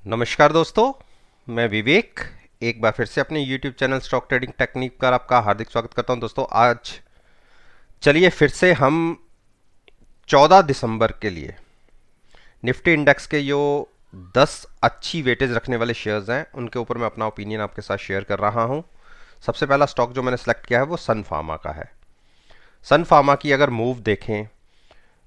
नमस्कार दोस्तों, मैं विवेक एक बार फिर से अपने YouTube channel stock trading technique पर आपका हार्दिक स्वागत करता हूं। दोस्तों, आज चलिए फिर से हम 14 दिसंबर के लिए निफ्टी इंडेक्स के जो 10 अच्छी वेटेज रखने वाले शेयर्स हैं उनके ऊपर मैं अपना ओपिनियन आपके साथ शेयर कर रहा हूं। सबसे पहला स्टॉक जो मैंने सेलेक्ट किया है वो सन फार्मा का है। सन फार्मा की अगर मूव देखें,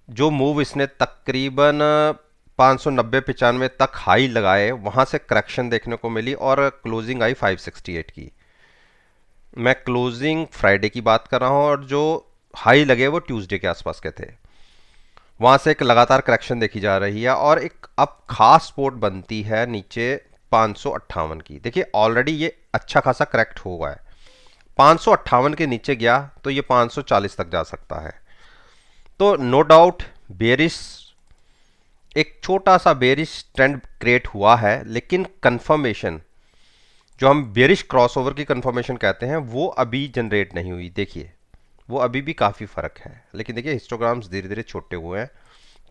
जो मूव इसने तकरीबन 590-95 तक हाई लगाए, वहां से करेक्शन देखने को मिली और क्लोजिंग आई 568 की। मैं क्लोजिंग फ्राइडे की बात कर रहा हूं और जो हाई लगे वो ट्यूसडे के आसपास के थे। वहां से एक लगातार करेक्शन देखी जा रही है और एक अब खास सपोर्ट बनती है नीचे 558 की। देखिए ऑलरेडी ये अच्छा खासा करेक्ट हुआ है। 558 के नीचे गया तो ये 540 तक जा सकता है। तो नो डाउट बेरिश, एक छोटा सा बेरिश ट्रेंड क्रिएट हुआ है, लेकिन कंफर्मेशन जो हम बेरिश क्रॉसओवर की कंफर्मेशन कहते हैं वो अभी जनरेट नहीं हुई। देखिए वो अभी भी काफ़ी फ़र्क है, लेकिन देखिए हिस्टोग्राम्स धीरे धीरे छोटे हुए हैं।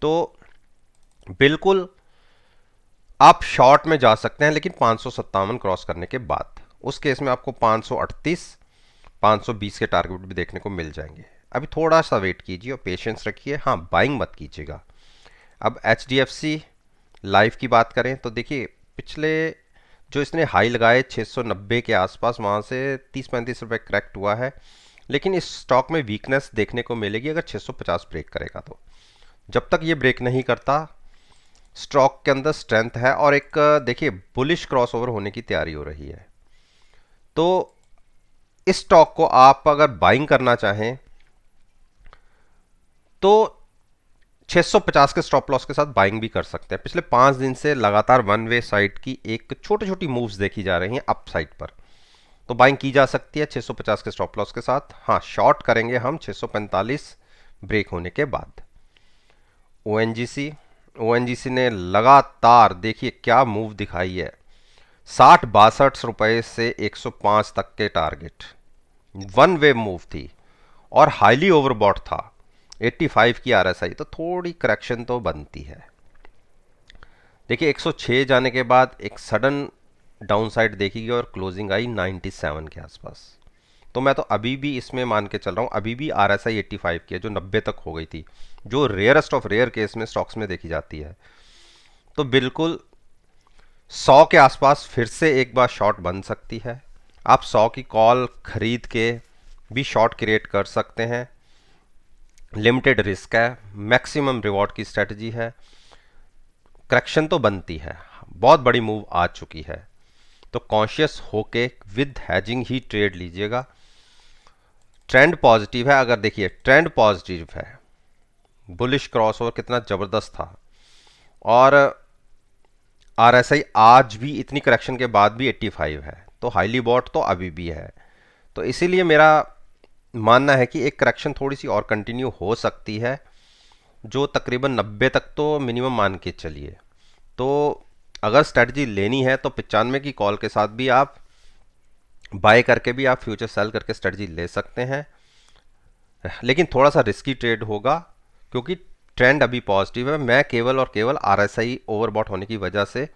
तो बिल्कुल आप शॉर्ट में जा सकते हैं, लेकिन 557 क्रॉस करने के बाद। उस केस में आपको 538 520 के टारगेट भी देखने को मिल जाएंगे। अभी थोड़ा सा वेट कीजिए और पेशेंस रखिए। हाँ, बाइंग मत कीजिएगा। अब HDFC लाइफ की बात करें तो देखिए पिछले जो इसने हाई लगाए 690 के आसपास, वहाँ से 30-35 रुपये करेक्ट हुआ है, लेकिन इस स्टॉक में वीकनेस देखने को मिलेगी अगर 650 ब्रेक करेगा तो। जब तक ये ब्रेक नहीं करता, स्टॉक के अंदर स्ट्रेंथ है और एक देखिए बुलिश क्रॉसओवर होने की तैयारी हो रही है। तो इस स्टॉक को आप अगर बाइंग करना चाहें तो 650 के स्टॉप लॉस के साथ बाइंग भी कर सकते हैं। पिछले 5 दिन से लगातार वन वे साइड की एक छोटी छोटी मूव्स देखी जा रही हैं अप साइड पर, तो बाइंग की जा सकती है 650 के स्टॉप लॉस के साथ। हाँ, शॉर्ट करेंगे हम 645 ब्रेक होने के बाद। ONGC, ONGC ने लगातार देखिए क्या मूव दिखाई है। 60-62 रुपए से 105 तक के टारगेट, वन वे मूव थी और हाईली ओवरबॉट था। 85 की RSI, तो थोड़ी करेक्शन तो बनती है। देखिए 106 जाने के बाद एक सडन डाउनसाइड देखी गई और क्लोजिंग आई 97 के आसपास। तो मैं तो अभी भी इसमें मान के चल रहा हूँ, अभी भी RSI 85 की है जो 90 तक हो गई थी, जो रेयरेस्ट ऑफ रेयर केस में स्टॉक्स में देखी जाती है। तो बिल्कुल 100 के आसपास फिर से एक बार शॉर्ट बन सकती है। आप 100 की कॉल खरीद के भी शॉर्ट क्रिएट कर सकते हैं। लिमिटेड रिस्क है, मैक्सिमम रिवॉर्ड की स्ट्रेटजी है। करेक्शन तो बनती है, बहुत बड़ी मूव आ चुकी है, तो कॉन्शियस होके विद हैजिंग ही ट्रेड लीजिएगा। ट्रेंड पॉजिटिव है, अगर देखिए ट्रेंड पॉजिटिव है, बुलिश क्रॉसओवर कितना ज़बरदस्त था और RSI आज भी इतनी करेक्शन के बाद भी 85 है, तो हाईली बॉट तो अभी भी है। तो इसीलिए मेरा मानना है कि एक करेक्शन थोड़ी सी और कंटिन्यू हो सकती है, जो तकरीबन 90 तक तो मिनिमम मान के चलिए। तो अगर स्ट्रेटजी लेनी है तो 95 की कॉल के साथ भी आप बाय करके भी आप फ्यूचर सेल करके स्ट्रेटजी ले सकते हैं, लेकिन थोड़ा सा रिस्की ट्रेड होगा क्योंकि ट्रेंड अभी पॉजिटिव है। मैं केवल और केवल RSI ओवरबॉट होने की वजह से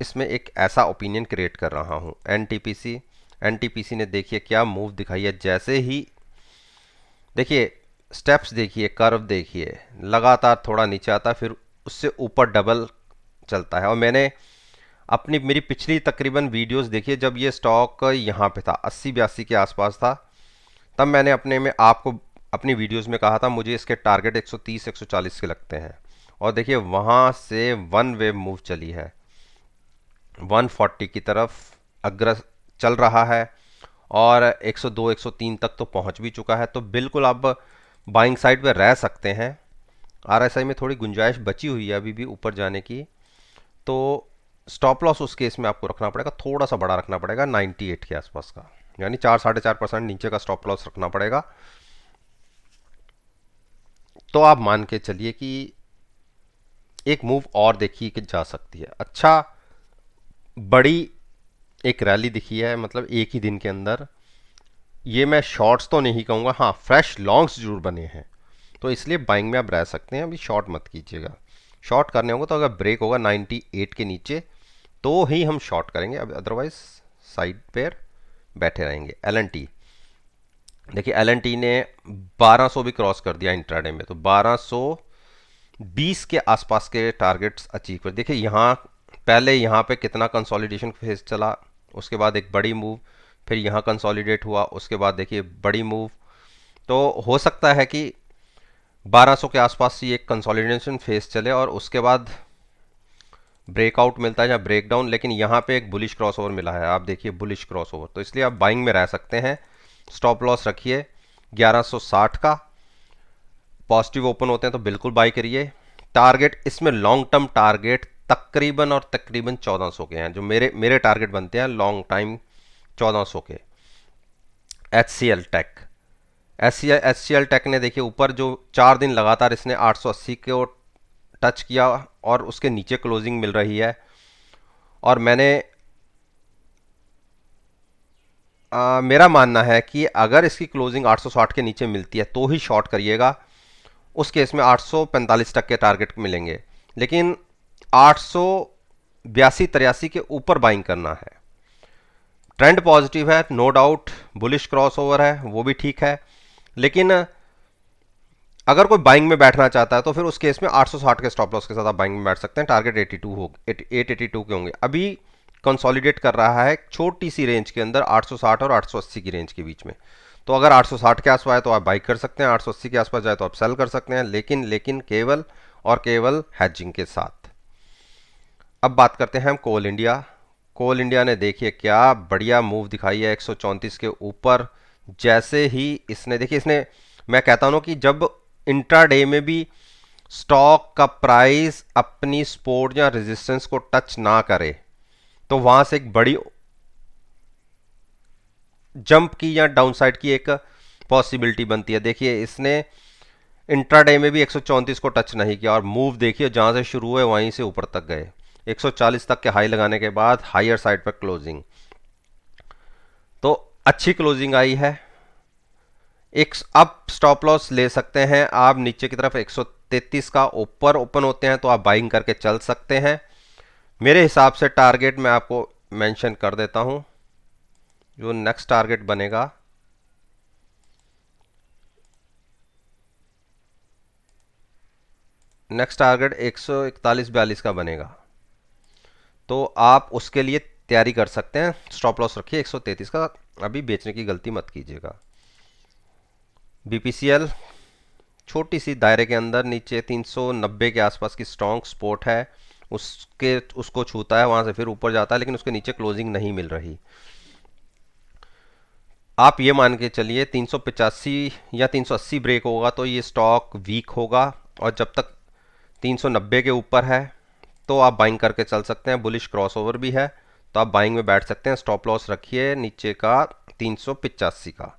इसमें एक ऐसा ओपिनियन क्रिएट कर रहा हूँ। NTPC ने देखिए क्या मूव दिखाई है। जैसे ही देखिए स्टेप्स देखिए, कर्व देखिए, लगातार थोड़ा नीचे आता है फिर उससे ऊपर डबल चलता है। और मैंने अपनी मेरी पिछली तकरीबन वीडियोस देखिए, जब ये स्टॉक यहाँ पे था 80-82 के आसपास था, तब मैंने अपने में आपको अपनी वीडियोस में कहा था मुझे इसके टारगेट 130-140 के लगते हैं। और देखिए वहाँ से वन वे मूव चली है, 140 की तरफ अग्रस चल रहा है और 102-103 तक तो पहुंच भी चुका है। तो बिल्कुल आप बाइंग साइड पे रह सकते हैं। RSI में थोड़ी गुंजाइश बची हुई है अभी भी ऊपर जाने की, तो स्टॉप लॉस उस केस में आपको रखना पड़ेगा, थोड़ा सा बड़ा रखना पड़ेगा 98 के आसपास का, यानी 4-4.5% नीचे का स्टॉप लॉस रखना पड़ेगा। तो आप मान के चलिए कि एक मूव और देखी कि जा सकती है। अच्छा, बड़ी एक रैली दिखी है, मतलब एक ही दिन के अंदर। ये मैं शॉर्ट्स तो नहीं कहूँगा, हाँ फ्रेश लॉन्ग्स जरूर बने हैं, तो इसलिए बाइंग में आप रह सकते हैं। अभी शॉर्ट मत कीजिएगा। शॉर्ट करने होगा तो अगर ब्रेक होगा 98 के नीचे तो ही हम शॉर्ट करेंगे, अब अदरवाइज साइड पेयर बैठे रहेंगे। एल देखिए, एल ने 1200 भी क्रॉस कर दिया इंट्राडे में, तो 1220 के आसपास के टारगेट्स अचीव कर। देखिए यहाँ पहले यहाँ पे कितना कंसोलिडेशन फेज चला, उसके बाद एक बड़ी मूव, फिर यहाँ कंसोलिडेट हुआ, उसके बाद देखिए बड़ी मूव। तो हो सकता है कि 1200 के आसपास ही एक कंसोलिडेशन फेज चले और उसके बाद ब्रेकआउट मिलता है या ब्रेकडाउन, लेकिन यहाँ पे एक बुलिश क्रॉसओवर मिला है, आप देखिए बुलिश क्रॉसओवर, तो इसलिए आप बाइंग में रह सकते हैं। स्टॉप लॉस रखिए 1160 का, पॉजिटिव ओपन होते हैं तो बिल्कुल बाई करिए। टारगेट इसमें लॉन्ग टर्म टारगेट तकरीबन और तकरीबन 1400 के हैं, जो मेरे टारगेट बनते हैं लॉन्ग टाइम 1400 के। HCL टेक, HCL टेक ने देखिए ऊपर जो 4 दिन लगातार इसने 880 को टच किया और उसके नीचे क्लोजिंग मिल रही है, और मेरा मानना है कि अगर इसकी क्लोजिंग 860 के नीचे मिलती है तो ही शॉर्ट करिएगा। उस केस में 845 तक के टारगेट मिलेंगे, लेकिन 882-83 के ऊपर बाइंग करना है। ट्रेंड पॉजिटिव है, no doubt, bullish cross over है, वो भी ठीक है, लेकिन अगर कोई बाइंग में बैठना चाहता है तो फिर उस केस में 860 के स्टॉप लॉस के साथ आप बाइंग में बैठ सकते हैं। टारगेट 882 के होंगे। अभी कंसोलिडेट कर रहा है छोटी सी रेंज के अंदर 860 और 880 की रेंज के बीच में, तो अगर 860 के आसपास आए तो आप बाई कर सकते हैं, 880 के आसपास जाए तो आप सेल कर सकते हैं, लेकिन केवल और केवल हैजिंग के साथ। अब बात करते हैं हम कोल इंडिया। कोल इंडिया ने देखिए क्या बढ़िया मूव दिखाई है 134 के ऊपर। जैसे ही इसने देखिए, इसने, मैं कहता हूँ कि जब इंट्राडे में भी स्टॉक का प्राइस अपनी सपोर्ट या रेजिस्टेंस को टच ना करे तो वहां से एक बड़ी जंप की या डाउनसाइड की एक पॉसिबिलिटी बनती है। देखिए इसने इंट्राडे में भी 134 को टच नहीं किया और मूव देखिए जहां से शुरू हुए वहीं से ऊपर तक गए, 140 तक के हाई लगाने के बाद हायर साइड पर क्लोजिंग, तो अच्छी क्लोजिंग आई है। एक अब स्टॉप लॉस ले सकते हैं आप नीचे की तरफ 133 का, ऊपर ओपन होते हैं तो आप बाइंग करके चल सकते हैं। मेरे हिसाब से टारगेट मैं आपको मेंशन कर देता हूं, जो नेक्स्ट टारगेट बनेगा नेक्स्ट टारगेट 141-42 का बनेगा, तो आप उसके लिए तैयारी कर सकते हैं। स्टॉप लॉस रखिए 133 का, अभी बेचने की गलती मत कीजिएगा। BPCL छोटी सी दायरे के अंदर नीचे 390 के आसपास की स्ट्रॉन्ग सपोर्ट है, उसको छूता है, वहां से फिर ऊपर जाता है, लेकिन उसके नीचे क्लोजिंग नहीं मिल रही। आप ये मान के चलिए 385 या 380 ब्रेक होगा तो ये स्टॉक वीक होगा, और जब तक 390 के ऊपर है तो आप बाइंग करके चल सकते हैं। बुलिश क्रॉसओवर भी है तो आप बाइंग में बैठ सकते हैं। स्टॉप लॉस रखिए नीचे का 385 का,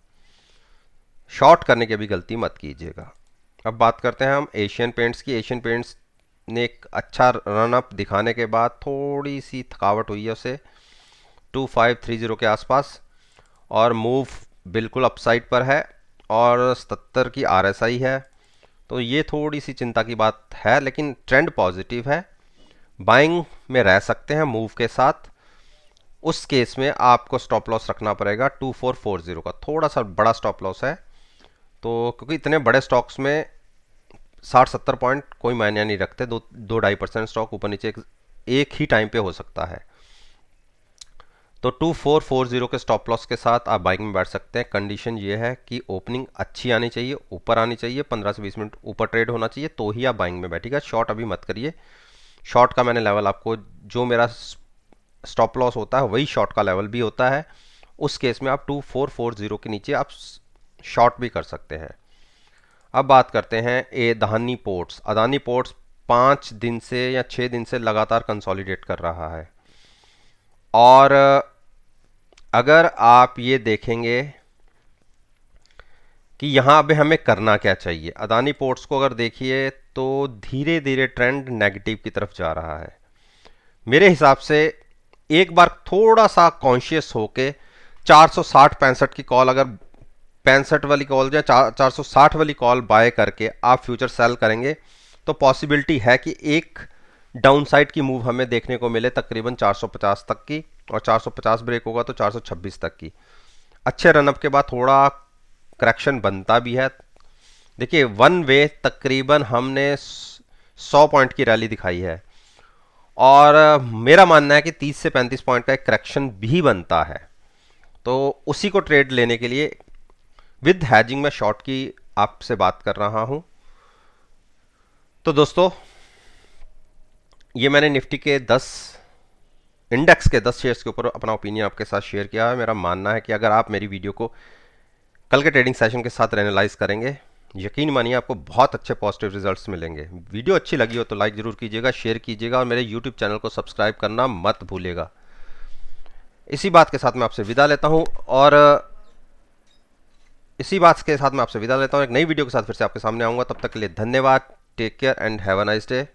शॉर्ट करने की भी गलती मत कीजिएगा। अब बात करते हैं हम एशियन पेंट्स की। एशियन पेंट्स ने एक अच्छा रन अप दिखाने के बाद थोड़ी सी थकावट हुई है उसे 2530 के आसपास, और मूव बिल्कुल अपसाइड पर है और 77 की RSI है, तो ये थोड़ी सी चिंता की बात है, लेकिन ट्रेंड पॉजिटिव है, बाइंग में रह सकते हैं मूव के साथ। उस केस में आपको स्टॉप लॉस रखना पड़ेगा 2440 का, थोड़ा सा बड़ा स्टॉप लॉस है, तो क्योंकि इतने बड़े स्टॉक्स में 60-70 पॉइंट कोई मायने नहीं रखते, 2-2.5% स्टॉक ऊपर नीचे एक ही टाइम पे हो सकता है, तो 2440 के स्टॉप लॉस के साथ आप बाइंग में बैठ सकते हैं। कंडीशन ये है कि ओपनिंग अच्छी आनी चाहिए, ऊपर आनी चाहिए, 15 से 20 मिनट ऊपर ट्रेड होना चाहिए, तो ही आप बाइंग में बैठिएगा। शॉर्ट अभी मत करिए। शॉर्ट का मैंने लेवल आपको, जो मेरा स्टॉप लॉस होता है वही शॉर्ट का लेवल भी होता है, उस केस में आप 2440 के नीचे आप शॉर्ट भी कर सकते हैं। अब बात करते हैं अदानी पोर्ट्स। अदानी पोर्ट्स 5 दिन से या 6 दिन से लगातार कंसोलिडेट कर रहा है, और अगर आप ये देखेंगे कि यहाँ पे हमें करना क्या चाहिए, अदानी पोर्ट्स को अगर देखिए तो धीरे धीरे ट्रेंड नेगेटिव की तरफ जा रहा है। मेरे हिसाब से एक बार थोड़ा सा कॉन्शियस होके 460-65 की कॉल, अगर 65 वाली कॉल या 460 वाली कॉल बाय करके आप फ्यूचर सेल करेंगे तो पॉसिबिलिटी है कि एक डाउन साइड की मूव हमें देखने को मिले तकरीबन 450 तक की, और 450 ब्रेक होगा तो 426 तक की। अच्छे रनअप के बाद थोड़ा करेक्शन बनता भी है। देखिए वन वे तकरीबन हमने 100 पॉइंट की रैली दिखाई है, और मेरा मानना है कि 30 से 35 पॉइंट का एक करेक्शन भी बनता है। तो उसी को ट्रेड लेने के लिए विद हैजिंग में शॉर्ट की आपसे बात कर रहा हूं। तो दोस्तों ये मैंने निफ्टी के 10 इंडेक्स के 10 शेयर्स के ऊपर अपना ओपिनियन आपके साथ शेयर किया है। मेरा मानना है कि अगर आप मेरी वीडियो को कल के ट्रेडिंग सेशन के साथ एनालाइज करेंगे, यकीन मानिए आपको बहुत अच्छे पॉजिटिव रिजल्ट्स मिलेंगे। वीडियो अच्छी लगी हो तो लाइक जरूर कीजिएगा, शेयर कीजिएगा, और मेरे यूट्यूब चैनल को सब्सक्राइब करना मत भूलिएगा। इसी बात के साथ मैं आपसे विदा लेता हूं, और इसी बात के साथ मैं आपसे विदा लेता हूं। एक नई वीडियो के साथ फिर से आपके सामने आऊंगा। तब तक के लिए धन्यवाद। Take care and have a nice day.